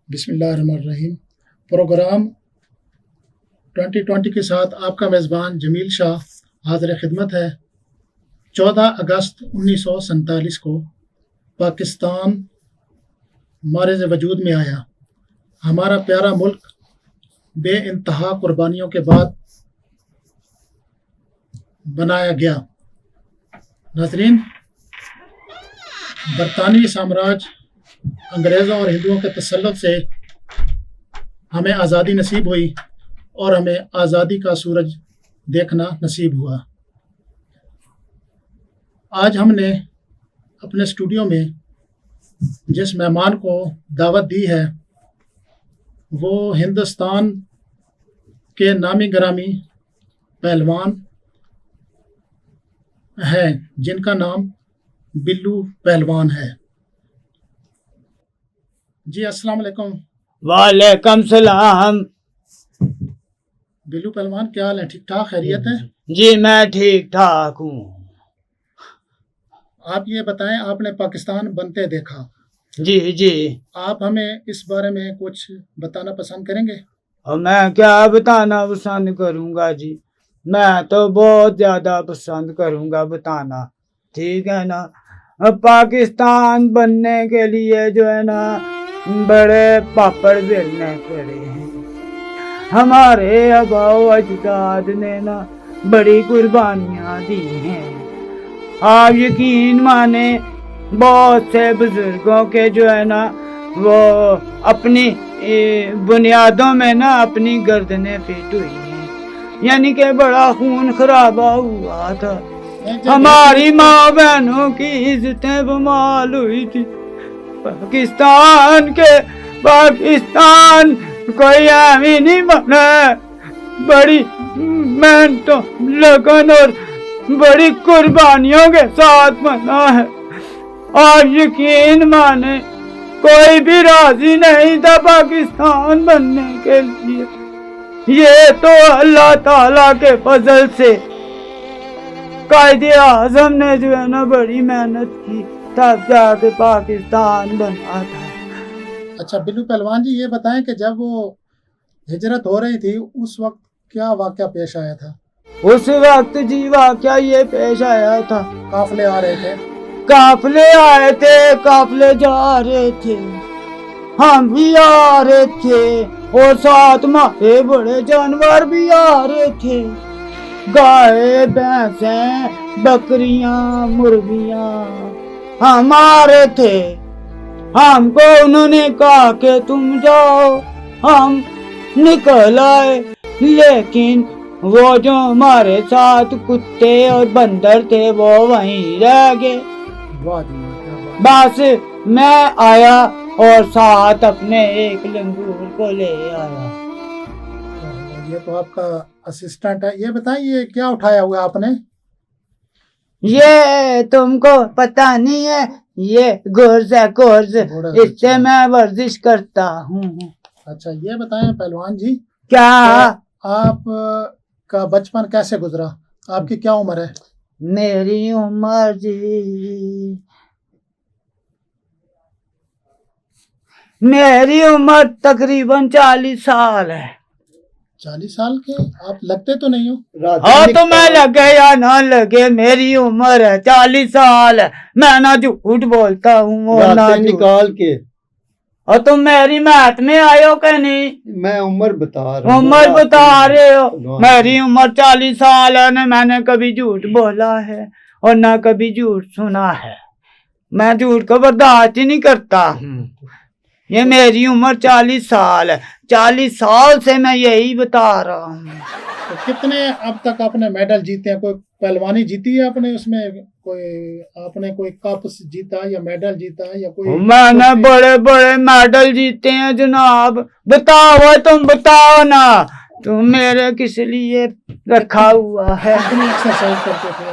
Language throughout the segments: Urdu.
بسم اللہ الرحمن الرحیم۔ پروگرام 2020 کے ساتھ آپ کا میزبان جمیل شاہ حاضر خدمت ہے۔ 14 اگست 1947 کو پاکستان معرض وجود میں آیا۔ ہمارا پیارا ملک بے انتہا قربانیوں کے بعد بنایا گیا۔ ناظرین، برطانوی سامراج، انگریزوں اور ہندوؤں کے تسلط سے ہمیں آزادی نصیب ہوئی اور ہمیں آزادی کا سورج دیکھنا نصیب ہوا۔ آج ہم نے اپنے اسٹوڈیو میں جس مہمان کو دعوت دی ہے وہ ہندوستان کے نامی گرامی پہلوان ہیں جن کا نام بلو پہلوان ہے۔ جی السلام علیکم۔ وعلیکم السلام۔ بلو پہلوان کیا حال ہے؟ ٹھیک ٹھاک، خیریت ہے؟ جی میں ٹھیک ٹھاک ہوں۔ آپ یہ بتائیں، آپ نے پاکستان بنتے دیکھا، جی آپ ہمیں اس بارے میں کچھ بتانا پسند کریں گے؟ اور میں کیا بتانا پسند کروں گا جی، میں تو بہت زیادہ پسند کروں گا بتانا، ٹھیک ہے نا۔ پاکستان بننے کے لیے جو ہے نا بڑے پاپڑ بیلنے پڑے ہیں۔ ہمارے آباء و اجداد نے نا بڑی قربانیاں دی ہیں۔ آپ یقین مانے بہت سے بزرگوں کے جو ہے نا وہ اپنی بنیادوں میں نا اپنی گردنیں فٹ ہوئی ہیں، یعنی کہ بڑا خون خرابہ ہوا تھا۔ ہماری ماں بہنوں کی عزتیں بمال ہوئی تھی۔ پاکستان کوئی ایویں نہیں بنا ہے، بڑی محنتوں لگن اور بڑی قربانیوں کے ساتھ بنا ہے۔ اور یقین مانے کوئی بھی راضی نہیں تھا پاکستان بننے کے لیے۔ یہ تو اللہ تعالیٰ کے فضل سے قائد اعظم نے جو ہے نا بڑی محنت کی تب جا کے پاکستان بنا تھا۔ اچھا بلو پہلوان جی، یہ بتائیں کہ جب وہ ہجرت ہو رہی تھی اس وقت کیا واقعہ پیش آیا تھا؟ اس وقت جی واقعہ یہ پیش آیا تھا، قافلے آ رہے تھے، قافلے آئے تھے، قافلے جا رہے تھے، ہم بھی آ رہے تھے اور ساتھ ہمارے بڑے جانور بھی آ رہے تھے، گائے بھینسیں بکریاں مرغیاں ہم آ رہے تھے۔ ہم کو انہوں نے کہا کہ تم جاؤ، ہم نکل آئے، لیکن وہ جو ہمارے ساتھ کتے اور بندر تھے وہ وہیں رہ گئے۔ بس میں آیا اور ساتھ اپنے ایک لنگور کو لے آیا۔ یہ تو آپ کا اسسٹنٹ ہے۔ یہ بتائیں یہ کیا اٹھایا ہوا آپ نے؟ یہ تم کو پتہ نہیں ہے، یہ گرز ہے، گرز، اس سے میں ورزش کرتا ہوں۔ اچھا یہ بتائیں پہلوان جی، کیا آپ کا بچپن کیسے گزرا؟ آپ کی کیا عمر ہے؟ میری عمر جی، میری عمر تقریباً 40 سال ہے۔ 40 سال کے؟ آپ لگتے تو نہیں ہو۔ ہاں تو میں لگے یا نہ لگے میری عمر ہے 40 سال ہے، میں نہ جھوٹ بولتا ہوں نہ نکال کے۔ اور تم میری میت میں آئے ہو کہ نہیں؟ میں عمر بتا رہا ہوں۔ عمر بتا رہے ہو؟ میری عمر 40 سال ہے، نہ میں نے کبھی جھوٹ بولا ہے اور نہ کبھی جھوٹ سنا ہے۔ میں جھوٹ کو برداشت ہی نہیں کرتا ہوں۔ یہ میری عمر 40 سال ہے، 40 سال سے میں یہی بتا رہا ہوں۔ تو کتنے اب تک آپ نے میڈل جیتے ہیں؟ کوئی پہلوانی جیتی ہے آپ نے؟ اس میں کوئی آپ نے کوئی کپ جیتا یا میڈل جیتا یا کوئی؟ میں نے بڑے بڑے میڈل جیتے ہیں جناب۔ بتاؤ تم بتاؤ نا، تم میرے کس لیے رکھا ہوا ہے؟ کتنی ایکسرسائز کرتے تھے؟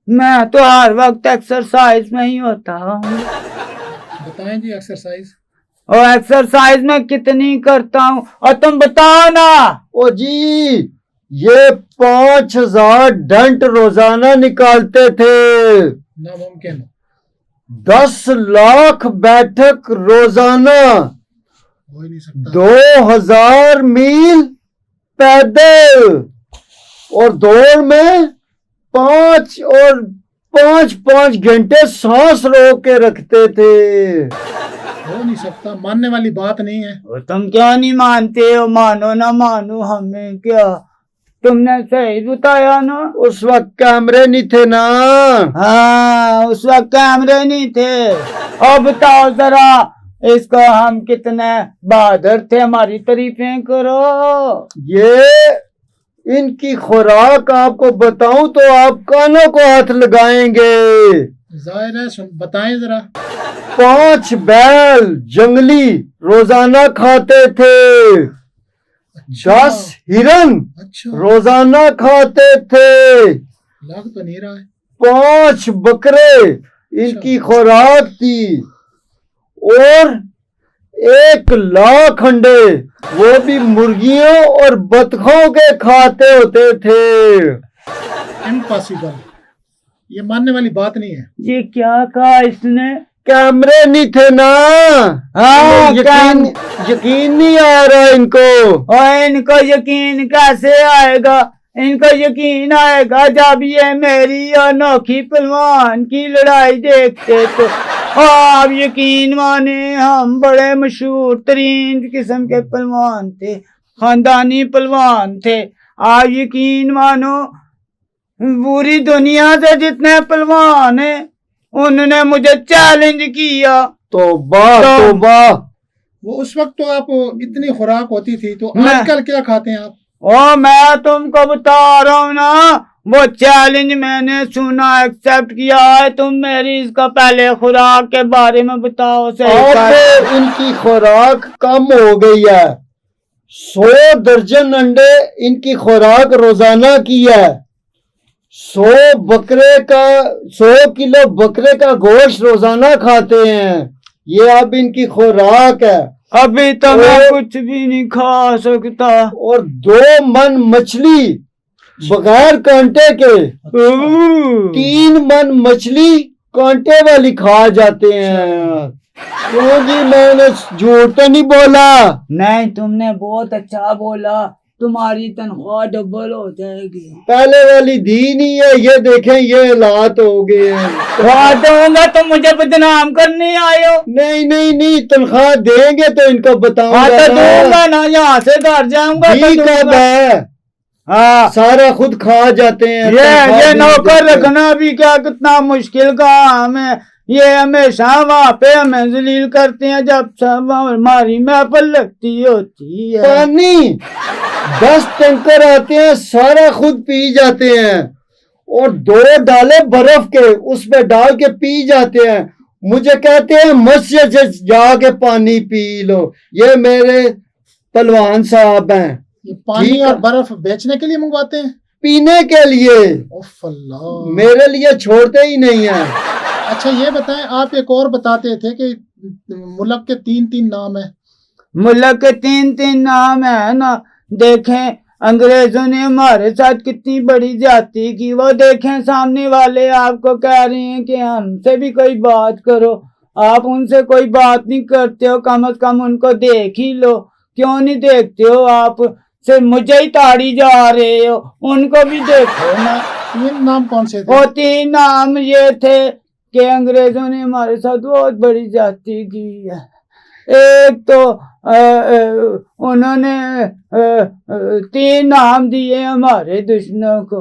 میں تو ہر وقت ایکسرسائز میں ہی ہوتا ہوں۔ بتائیں جی ایکسرسائز۔ اور ایکسرسائز میں کتنی کرتا ہوں اور تم بتاؤ نا۔ او جی، یہ 5000 ڈنٹ روزانہ نکالتے تھے، ناممکن۔ 10 لاکھ بیٹھک روزانہ، ہو ہی نہیں سکتا. 2000 میل پیدل اور دوڑ میں 5 گھنٹے سانس روک کے رکھتے تھے. ہو نہیں سکتا, ماننے والی بات نہیں ہے. اور تم کیوں نہیں مانتے ہو؟ مانو نہ مانو ہمیں کیا, تم نے صحیح بتایا نا. اس وقت کیمرے نہیں تھے نا. ہاں اس وقت کیمرے نہیں تھے. اور بتاؤ ذرا اس کو ہم کتنے بہادر تھے, ہماری تعریفیں کرو. یہ ان کی خوراک آپ کو بتاؤں تو آپ کانوں کو ہاتھ لگائیں گے. ظاہر ہے, بتائیں ذرا. 5 بیل جنگلی روزانہ کھاتے تھے. 10 ہرن اچھا, روزانہ کھاتے تھے. لگ تو نہیں رہا ہے. 5 بکرے ان کی خوراک تھی. اور 1 لاکھ انڈے وہ بھی مرغیوں اور بطخوں کے کھاتے ہوتے تھے. امپاسبل, یہ ماننے والی بات نہیں ہے. یہ کیا کہا اس نے؟ کیمرے نہیں تھے نا. ہاں یقین نہیں آ رہا ان کو. اور ان کو یقین کیسے آئے گا؟ ان کو یقین آئے گا جب یہ میری انوکھی پہلوان کی لڑائی دیکھتے تو. آپ یقین مانے ہم بڑے مشہور ترین قسم کے پہلوان تھے, خاندانی پہلوان تھے. آپ یقین مانو پوری دنیا سے جتنے پہلوان ہیں انہوں نے مجھے چیلنج کیا. توبہ. وہ اس وقت تو آپ اتنی خوراک ہوتی تھی, تو میں- آج کل کیا کھاتے ہیں آپ؟ میں تم کو بتا رہا ہوں نا, وہ چیلنج میں نے سنا, ایکسپٹ کیا ہے. تم میری اس کا پہلے خوراک کے بارے میں بتاؤ. اب ان کی خوراک کم ہو گئی ہے. 100 درجن انڈے ان کی خوراک روزانہ کی ہے. 100 کلو بکرے کا گوشت روزانہ کھاتے ہیں. یہ اب ان کی خوراک ہے. ابھی تو میں کچھ بھی نہیں کھا سکتا. اور 2 من مچھلی بغیر کانٹے کے. 3 من مچھلی کانٹے والی کھا جاتے ہیں. کیوں جی, میں نے جھوٹ تو نہیں بولا. نہیں, تم نے بہت اچھا بولا. تمہاری تنخواہ ڈبل ہو جائے گی. پہلے والی دی نہیں ہے. یہ دیکھیں یہ حالات ہو گئے ہیں. دوں گا تو مجھے بدنام کرنے آئے ہو. نہیں, تنخواہ دیں گے تو ان کو بتاؤں تو دوں گا گا نا, یہاں سے گھر جاؤں گا تو دوں کب گا. ہے. ہاں, سارا خود کھا جاتے ہیں. یہ نوکر رکھنا بھی کیا کتنا مشکل کام ہے. یہ ہمیشہ وہاں پہ ہمیں ذلیل کرتے ہیں جب سب ہماری محفل لگتی ہوتی ہے. پانی 10 ٹینکر آتے ہیں, سارا خود پی جاتے ہیں. اور 2 ڈالے برف کے اس پہ ڈال کے پی جاتے ہیں. مجھے کہتے ہیں مسجد سے جا کے پانی پی لو. یہ میرے پہلوان صاحب ہیں. یہ پانی اور برف بیچنے کے لیے منگواتے ہیں؟ پینے کے لیے. اوف اللہ, میرے لیے چھوڑتے ہی نہیں ہیں. اچھا یہ بتائیں, آپ ایک اور بتاتے تھے کہ ملک کے 3 نام ہیں. ملک کے 3 نام ہیں نا. دیکھیں انگریزوں نے ہمارے ساتھ کتنی بڑی زیادتی کی. وہ دیکھیں سامنے والے آپ کو کہہ رہے ہیں کہ ہم سے بھی کوئی بات کرو. آپ ان سے کوئی بات نہیں کرتے ہو. کم از کم ان کو دیکھ ہی لو. کیوں نہیں دیکھتے ہو؟ آپ سے مجھے ہی تاڑی جا رہے ہو. ان کو بھی دیکھو نا. 3 نام کون سے تھے؟ وہ 3 نام یہ تھے کہ انگریزوں نے ہمارے ساتھ بہت بڑی زیادتی کی ہے. ایک تو انہوں نے 3 نام دیے ہمارے دشمنوں کو,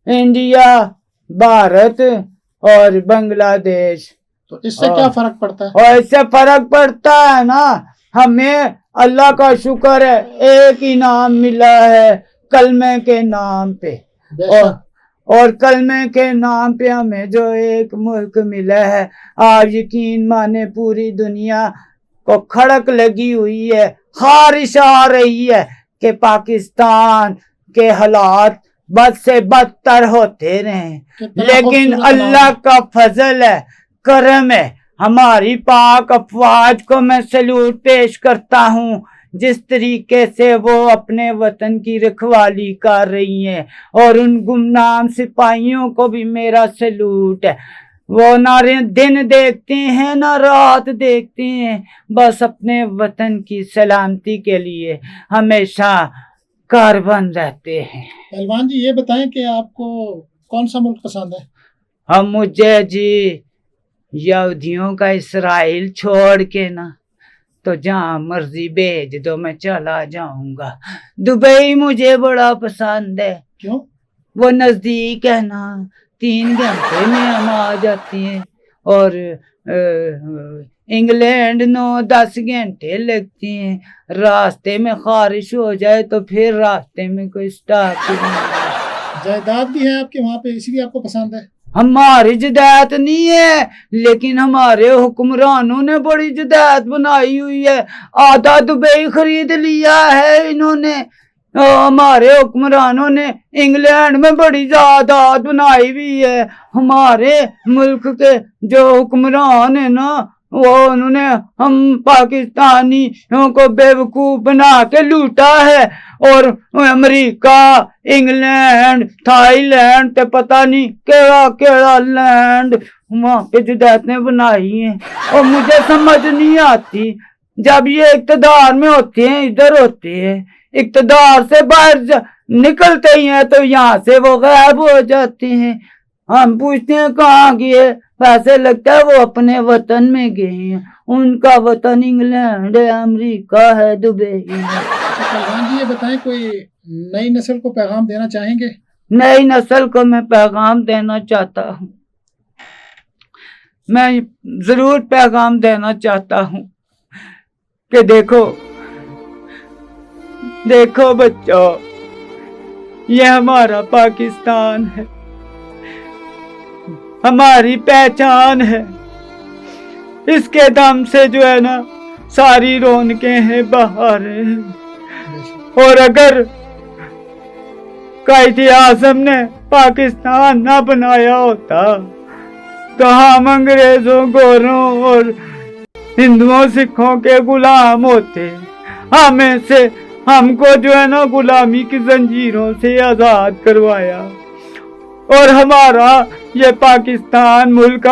انڈیا, بھارت اور بنگلہ دیش. تو اس سے کیا فرق پڑتا ہے؟ اور اس سے فرق پڑتا ہے نا, ہمیں اللہ کا شکر ہے ایک ہی نام ملا ہے کلمے کے نام پہ. بے شک. اور کلمے کے نام پہ ہمیں جو ایک ملک ملا ہے, آپ یقین مانے پوری دنیا کو کھڑک لگی ہوئی ہے, خارش آ رہی ہے کہ پاکستان کے حالات بد سے بدتر ہوتے رہیں. لیکن اللہ کا فضل ہے, کرم ہے. ہماری پاک افواج کو میں سلوٹ پیش کرتا ہوں جس طریقے سے وہ اپنے وطن کی رکھوالی کر رہی ہیں, اور ان گمنام سپاہیوں کو بھی میرا سلوٹ ہے. وہ نہ دن دیکھتے ہیں نہ رات دیکھتے ہیں، بس اپنے وطن کی سلامتی کے لیے ہمیشہ کاربن رہتے ہیں۔ پہلوان جی یہ بتائیں کہ آپ کو کون سا ملک پسند ہے؟ مجھے جی یہودیوں کا اسرائیل چھوڑ کے نا تو جہاں مرضی بھیج دو میں چلا جاؤں گا۔ دبئی مجھے بڑا پسند ہے، کیوں؟ وہ نزدیک ہے نا، 3 گھنٹے میں ہم آ جاتے ہیں، اور انگلینڈ 9-10 گھنٹے لگتے ہیں۔ راستے میں خارش ہو جائے تو پھر راستے میں کوئی سٹاپ نہیں۔ جائیداد بھی ہے آپ کے وہاں پہ، اسی لیے آپ کو پسند ہے؟ ہماری جداد نہیں ہے، لیکن ہمارے حکمرانوں نے بڑی جداد بنائی ہوئی ہے، آدھا دبئی خرید لیا ہے انہوں نے۔ ہمارے حکمرانوں نے انگلینڈ میں بڑی جائیداد بنائی ہوئی ہے۔ ہمارے ملک کے جو حکمران ہیں نا، وہ انہوں نے ہم پاکستانیوں کو بیوقوف بنا کے لوٹا ہے، اور امریکہ، انگلینڈ، تھائی لینڈ تے پتہ نہیں کیڑا لینڈ وہاں پہ جداتیں بنائی ہیں، اور مجھے سمجھ نہیں آتی جب یہ اقتدار میں ہوتے ہیں، ادھر ہوتے ہیں، اقتدار سے باہر نکلتے ہی ہیں تو یہاں سے وہ غائب ہو جاتے ہیں۔ ہم پوچھتے ہیں کہاں گئے، ایسے لگتا ہے وہ اپنے وطن میں گئے ہیں، ان کا وطن انگلینڈ ہے، امریکہ ہے، دبئی ہے۔ پہلوان جی یہ بتائیں کوئی نئی نسل کو پیغام دینا چاہیں گے؟ نئی نسل کو میں پیغام دینا چاہتا ہوں، میں ضرور پیغام دینا چاہتا ہوں کہ دیکھو بچوں، یہ ہمارا پاکستان ہے، ہماری پہچان ہے، اس کے دم سے جو ہے نا ساری رونقیں ہیں، بہاریں ہیں۔ اور اگر قائد اعظم نے پاکستان نہ بنایا ہوتا تو ہم انگریزوں، گوروں اور ہندوؤں، سکھوں کے غلام ہوتے۔ ہم کو جو ہے نا غلامی کی زنجیروں سے آزاد کروایا، اور ہمارا یہ پاکستان ملک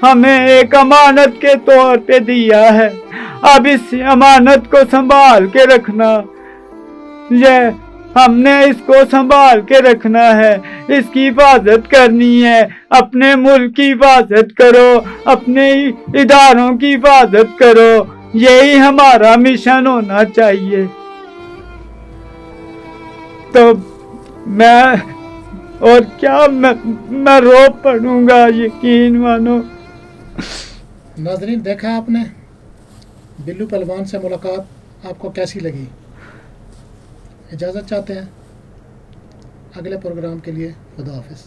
ہمیں ایک امانت کے طور پہ دیا ہے۔ اب اس امانت کو سنبھال کے رکھنا، ہم نے اس کو سنبھال کے رکھنا ہے، اس کی حفاظت کرنی ہے۔ اپنے ملک کی حفاظت کرو، اپنے اداروں کی حفاظت کرو، یہی ہمارا مشن ہونا چاہیے۔ تو اور کیا میں رو پڑوں گا، یقین مانو۔ ناظرین دیکھا آپ نے بلو پہلوان سے ملاقات آپ کو کیسی لگی؟ اجازت چاہتے ہیں، اگلے پروگرام کے لیے خدا حافظ۔